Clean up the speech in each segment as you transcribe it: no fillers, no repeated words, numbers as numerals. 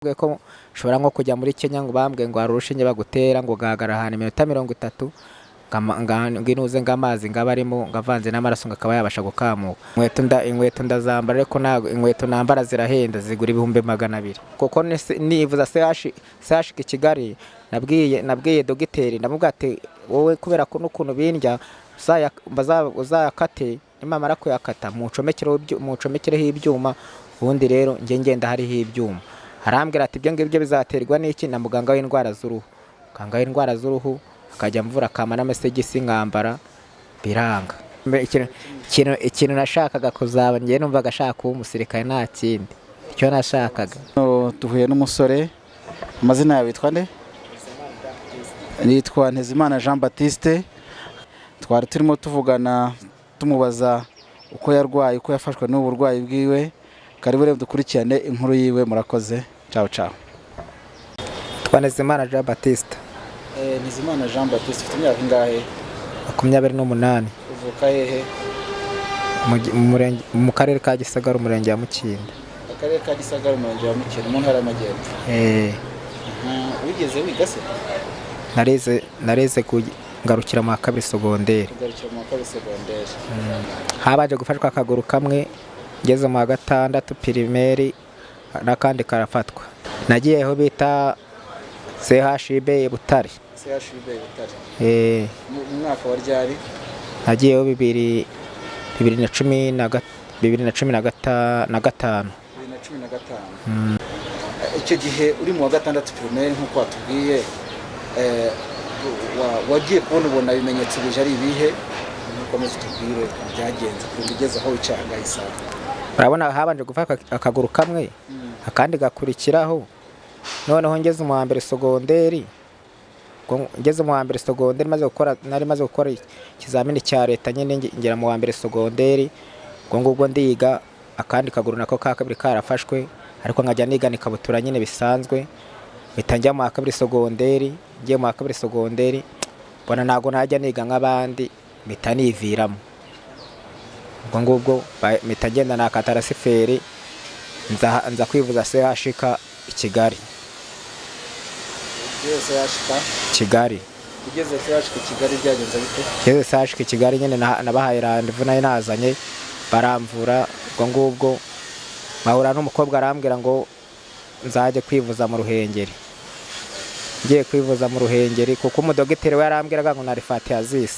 ko ushobora nko kujya muri Kenya ngo bambwe ngo hari urushinge bagutera ngo gahagara ahantu iminota 30 nginuze ngamazi ngabarimo ngavanze n'amaraso ngakaba yabasha gukamuka. Inkweto ndazambara ariko ntago inkweto nambara zirahenda zigura 200 kuko nivuza sashika Kigali nabwiye dogiteri ndamubwira ati wowe kubera ko n'ukuntu bindya uzayakate nimamara kuyakata mucomekereho ibyuma ubundi rero ngenda hariho ibyuma. Arambwira ati ibyo ngibyo bizaterwa n'iki na muganga w'indwara z'uruhu. Muganga w'indwara z'uruhu akajya mvura kama n'amasegisi ngambara biranga. Ikintu nashakaga kuzaba ngiye numva gashaka kuba umusirikare nta kindi. Icyo nashakaga. Duhuye n'umusore amazina yawe witwa nde? Nitwa Ntezimana Jean Baptiste. Twari turimo tuvugana tumubaza uko yarwaye uko yafashwe n'uburwayi bwiwe. Karibu rero dukurikirane inkuru yiwe murakoze. Ciao ciao. Ntezimana Jean Baptiste. Ntezimana Jean Baptiste ufite imyaka ingahe? 28. Uvuka hehe? Mu karere ka Gisagara umurenge wa Mukinda. Akarere ka Gisagara umurenge wa Mukinda mu ntara y'Amajyepfo. Wigeze wiga se? Nareze kugarukira mu kabiri segonderi. Habaje gufashwa akaguru kamwe ngeze mu gatandatu primaire nakandi karafatwa. Nagiyeho bita CHB Butare. CHB Butare. Mu mwaka wa ryari? Nagiyeho 2015. Icyo gihe uri mu wa gatandatu primaire nkuko watubwiye wagiye kubona ibimenyetso bije ari ibihe nukomeze tubwire byagenze kugeza aho wicanga isaha. Urabona habanje gufaka akaguru kamwe akandi gakurikiraho noneho ngeze mu wa mbere segonderi maze gukora ikizamini cya leta nyine ngera mu wa mbere segonderi ngubwo ndiga akandi kaguru nako kakabiri karafashwe ariko nkajya niga nikabutura nyine bisanzwe bitanjya mu wa kabiri segonderi ngiye mu wa kabiri segonderi bona nago najya niga nk'abandi mitaniviramo ngubwo mitagenda nakatara siferi nza kwivuza CHK Kigali. Kigali. Ugeze CHK Kigali byagenze bite? Ugeze CHK Kigali nyine nabahaye randevu nayo nazanye baramvura ngubwo bahura n'umukobwa arambwira ngo nzaje kwivuza mu Ruhengeri. Ngiye kwivuza mu Ruhengeri kuko umudogiteri we yarambwiraga ngo nari Afite Amaguru.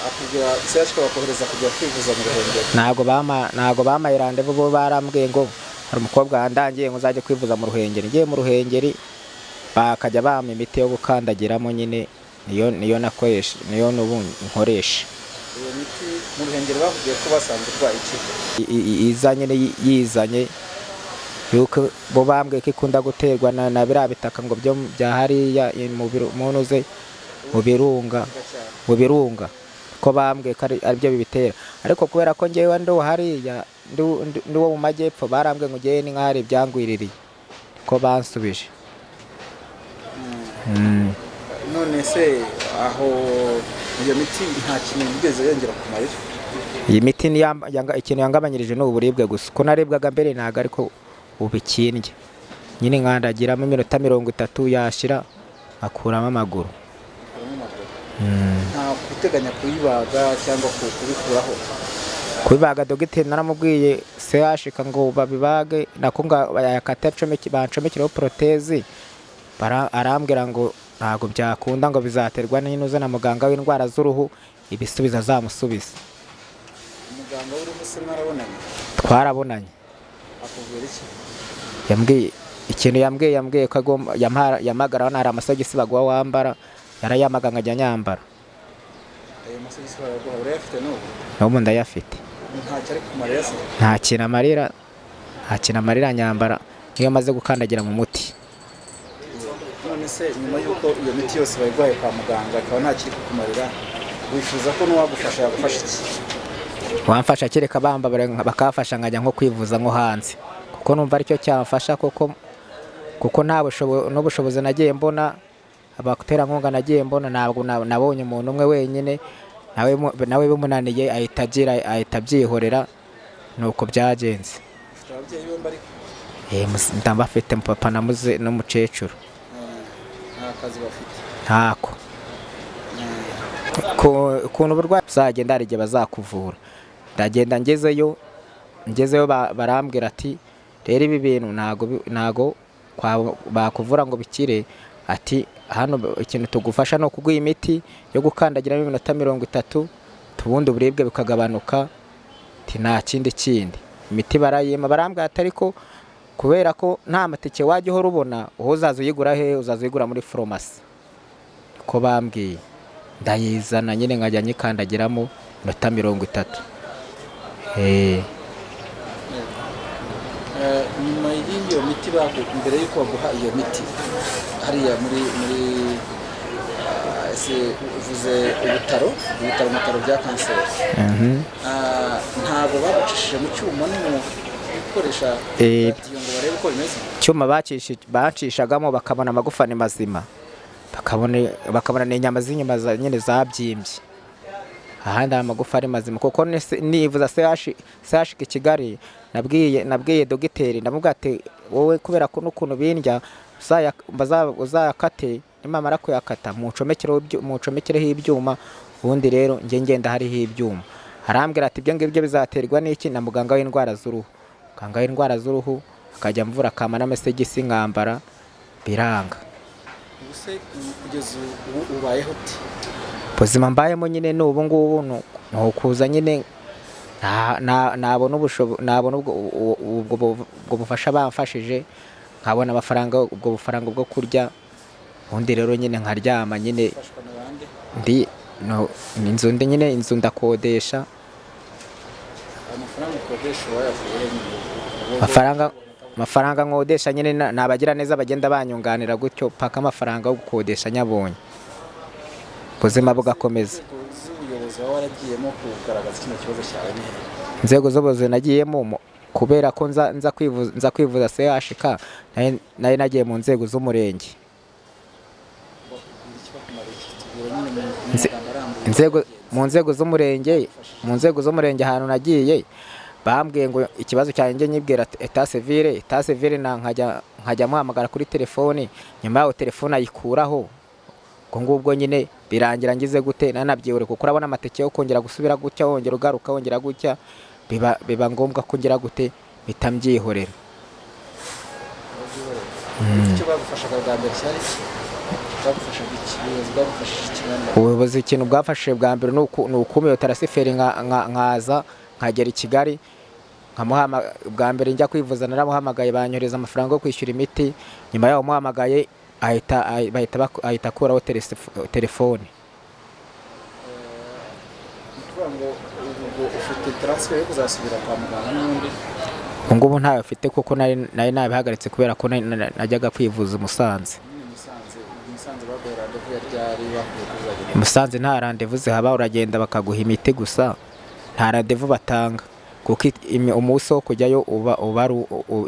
Akubwira CHK bakohereza kujya kwivuza mu Ruhengeri. Nago bamaye randevu bo barambwiye ngo hari umukobwa yandangiye ngo uzaje kwivuza mu Ruhengeri. Ngiye mu Ruhengeri bakajya bampa imiti yo gukandagiramo nyine niyo nakoresha niyo nubu nkoresha. Iyo miti mu Ruhengeri bavugiye ko basanze urwaye iki? Yizanye yuko bo bambwiye ko ikunda guterwa na birabitaka ngo byo byahariya mu birunga ko bambwiye ko ari byo bibitera ariko kubera ko ngewe ndo hariya ndo mu majyepfo barambwiye ngo ngewe ni nk'ahari byangwiririye ko bansubije. None se aho iyo miti nta kintu bigeze yongera kumarira? Iyi miti ikintu yangabanyirije n'uburibwe gusa ko narebwaga mbere naga ariko ubikindye nyine nkandagiramo iminota 30 yashira akuramo amaguru. Nta guteganya kuyibaga cyangwa kubikuraho? Kubibaga dogiteri naramubwiye CHK ngo babibage nako bayakata bancomekeraho protezi arambwira ngo ntago byakunda ngo bizaterwa n'inuze na muganga w'indwara z'uruhu ibisubiza azamusubiza. Muganga w'uruhu se mwarabonanye? Twarabonanye. Akubwira iki? Yambwiye ko yamagara hari amasogisi bagwa wambara yarayamaga nkajya nyambara. Ayo masogisi baragwa urayafite n'ubu? N'ubu ndayafite. Ntacyo ari kumarira se? Nta kintu amarira nyambara niyo maze gukandagira mu muti. None se nyuma yuko iyo miti yose bayiguhaye kwa muganga akaba nta kiri kukumarira wifuza ko n'uwagufasha yagufasha iki? Wamfasha kereka bambabara bakafasha nkajya nko kwivuza nko hanze kuko numva aricyo cyamfasha kuko n'ubushobozi nagiye mbona abakutera nkunga nagiye mbona ntabwo nabonye umuntu umwe wenyine nawe bimunaniye ahita abyihorera nuko byagenze. ndamba afite papa namuze n'umukecuru nta kazi bafite ntako ukuntu uburwayi uzagenda hari igihe bazakuvura ndagenda ngezeyo barambwira ati rero ibi bintu ntago bakuvura ngo bikire ati hano ikintu tugufasha no kuguha imiti yo gukandagira mu minota 30 tubundi uburibwe bikagabanuka ati nta kindi imiti barayima barambwira ati ariko kubera ko nta matike wajya uhora ubona uho uzaza uyigura he uzaza uyigura muri farumasi ko bambwiye ndayizana nyine nkajya nyikandagiramo minota 30 nyuma y'iyo miti mbere y'uko baguha iyo miti hariya muri uvuze ibitaro bya kanseri ntabwo bagucishije mu cyuma no gukoresha ngo barebe uko bimeze cyuma bacishagamo bakabona amagufa ni mazima bakabona n'inyama z'inyuma nyine zabyimbye ahandi amagufa ari mazima kuko nivuza sashika Kigali nabwiye dogiteri ndamubwira ati wowe kubera ko n'ukuntu bindya uzayakate nimamara kuyakata mucomekereho ibyuma ubundi rero ngenda hariho ibyuma arambwira ati ibyo ngibyo bizaterwa n'iki na muganga w'indwara z'uruhu akajya mvura akama n'amasegisi nkambara biranga kugeza ubu ubayeho uti ubuzima mbayemo nyine n'ubu ngubu ni ukuza nyine nabona ubwo bufasha bamfashije nkabona amafaranga ubwo bufaranga bwo kurya ubundi rero nyine nkaryama nyine inzu ndakodesha amafaranga nkodesha nyine nabagira neza bagenda banyunganira gutyo paka amafaranga yo gukodesha nyabonye ubuzima bugakomeza inzego z'ubuyobozi nagiyemo kubera ko nza kwivuza CHK nari nagiye mu nzego z'umurenge mu nzego z'umurenge ahantu nagiye bambwiye ngo ikibazo cyanjye nyibwira etat civile nkajya muhamagara kuri telefoni nyuma yaho telefone ayikuraho ngubwo nyine birangira ngize gute nanabyiure kuko urabona amateke yo kongera gusubira gutya wongera ugaruka wongera gutya biba ngombwa ko ngira gute bitambyihorera icyo bagufashaga bwa mbere cyari ubuyobozi ikintu bwafashije bwa mbere ni ukumiyo tarasiferi nkaza nkagera i Kigali bwa mbere njya kwivuza naramuhamagaye banyohereza amafaranga yo kwishyura imiti nyuma yaho muhamagaye ahita akuraho telefone ubu ngubu ntayo afite kuko nari nabihagaritse kubera ko najyaga kwivuza i Musanze nta randevu zihaba uragenda bakaguha imiti gusa nta randevu batanga kuko umunsi wo kujyayo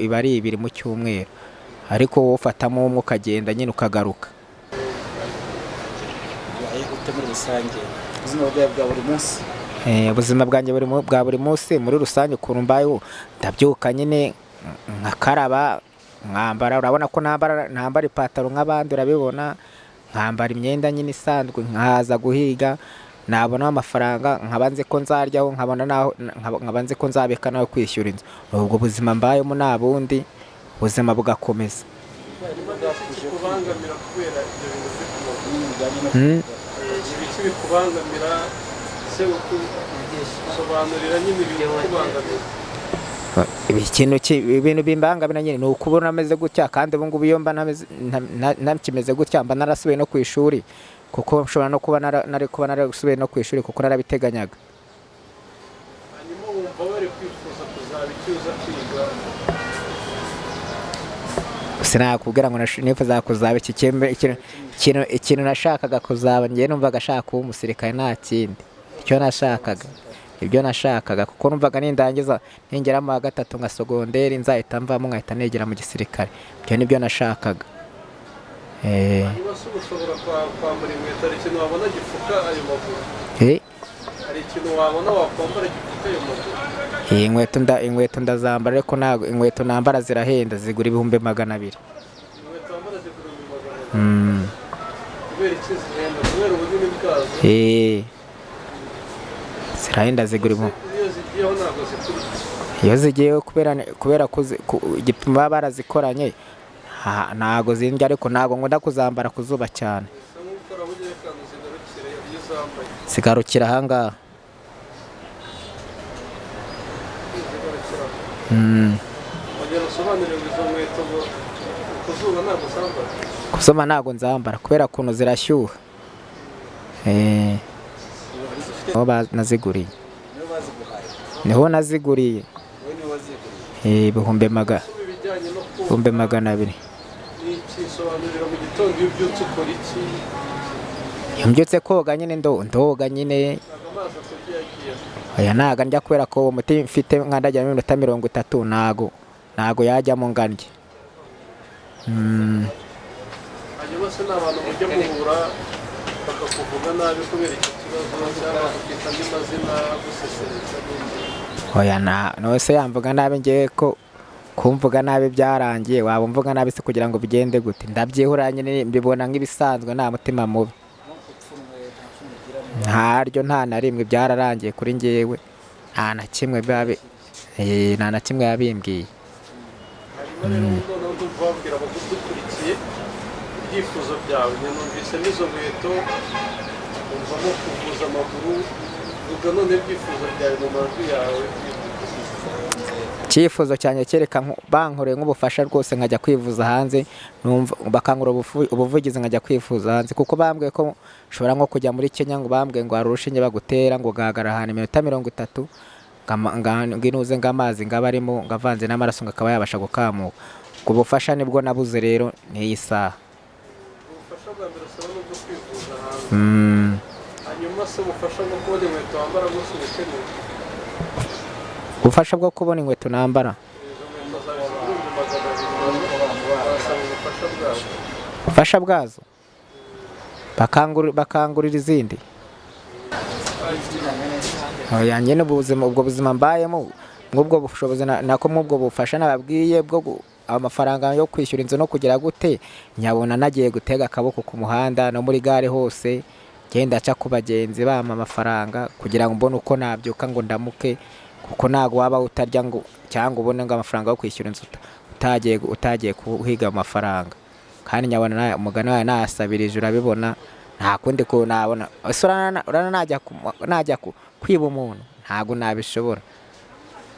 iba ari 2 mu cyumweru ariko wowe ufatamo umwe ukagenda nyine ukagaruka ubuzima bwanjye bwa buri munsi muri rusange ukuntu mbayeho ndabyuka nyine nkakaraba nkambara urabona ko ntambara ipataro nk'abandi urabibona nkambara imyenda nyine isanzwe nkaza guhiga nabona amafaranga nkabanze ko nzaryaho nkabanze ko nzabeka nawe kwishyura inzu ubwo buzima mbayemo nabundi ubuzima bugakomeza ibintu bimbangamira nyine ni ukubona ameze gutya kandi ubu ngubu iyo mba ntakimeze gutya mba narasubiye no ku ishuri kuko nshobora no kuba narasubiye no ku ishuri kuko narabiteganyaga sinakubwira ngo nifuza kuzaba ikintu nashakaga kuzaba ngiye numvaga ashaka kuba umusirikare nta kindi ibyo nashakaga kuko numvaga nindangiza ningera mu wa 3 nka sogonderi nzahita mvamo nkahita negera mu gisirikare ibyo nibyo nashakaga hari ikintu wabona wakwambara gifite ayo maguru? iyi inkweto ndazambara ariko ntabwo inkweto nambara zirahenda zigura ibihumbi 200. Inkweto wambara zigura ibihumbi 200? Kubera iki zihenda? Kubera ubunini bwazo? zirahenda zigura ibihumbi. Iyo zigiyeho ntabwo zikurikira? Iyo zigiyeho kubera igipimo baba barazikoranye ntabwo zindya, ariko ntabwo nkunda kuzambara ku zuba cyane. Zigarukira ahangaha. Ku zuba ntabwo nzambara kubera ukuntu zirashyuha. Niho naziguriye ibihumbi 200. Iyo mbyutse koga nyine ndoga nyine. Oya ntago njya kubera ko umuti mfite nkandajya iminota 30 ntago yajyamo ngandye. Hanyuma se n'abantu mujya muhura bakakuvuga nabi kubera iki kibazo cyangwa bakita andi mazina gusesereza n'ibindi? Oya nose yamvuga nabi ngiye ko kumvuga nabi byarangiye, waba mvuga nabi se kugira ngo bigende gute? Ndabyihura nyine mbibona nk'ibisanzwe, nta mutima mubi. Ntaryo nta na rimwe, byararangiye kuri ngewe, nta na kimwe yabimbwiye. Hanyuma rero noneho ndumva abadukurikiye ibyifuzo byawe, numvise n'izo nkweto, umvamo kuvuza amaguru, ubwo none ibyifuzo byawe mu majwi yawe. Icyifuzo cyanjye kereka bankoreye nk'ubufasha rwose nkajya kwivuza hanze, bakankora ubuvugizi nkajya kwivuza hanze, kuko bambwiye ko nshobora nko kujya muri Kenya, ngo bambwiye ngo hari urushinge bagutera ngo gahagara ahantu iminota 30, nginuze ng'amazi ngaba arimo ngavanze n'amaraso ngakaba yabasha gukamuka. Ubwo bufasha nibwo nabuze rero n'iyi saha. Ubufasha bwa mbere usaba no kwivuza hanze. Hanyuma se ubufasha bwo kubona inkweto wambara rwose ubukeneye? Ubufasha bwo kubona inkweto nambara? Ubufasha bwazo bakangurira izindi. Oya nyine ubwo buzima mbayemo, nk'ubwo bushobozi nako mubwo bufasha nababwiye bwo amafaranga yo kwishyura inzu no kugira gute, nyabona nagiye gutega akaboko ku muhanda no muri gare hose, genda aca ku bagenzi bama amafaranga kugira ngo mbone uko nabyuka ngo ndamuke, kuko ntago waba utarya ngo cyangwa ubone ngo amafaranga yo kwishyura inzu utagiye kuhiga amafaranga. Kandi nyabona umugani wawe nasabirije, urabibona nta kundi ko nabona. Urana najya kwiba umuntu ntago nabishobora.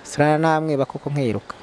Surana namwe bakoko nkiruka.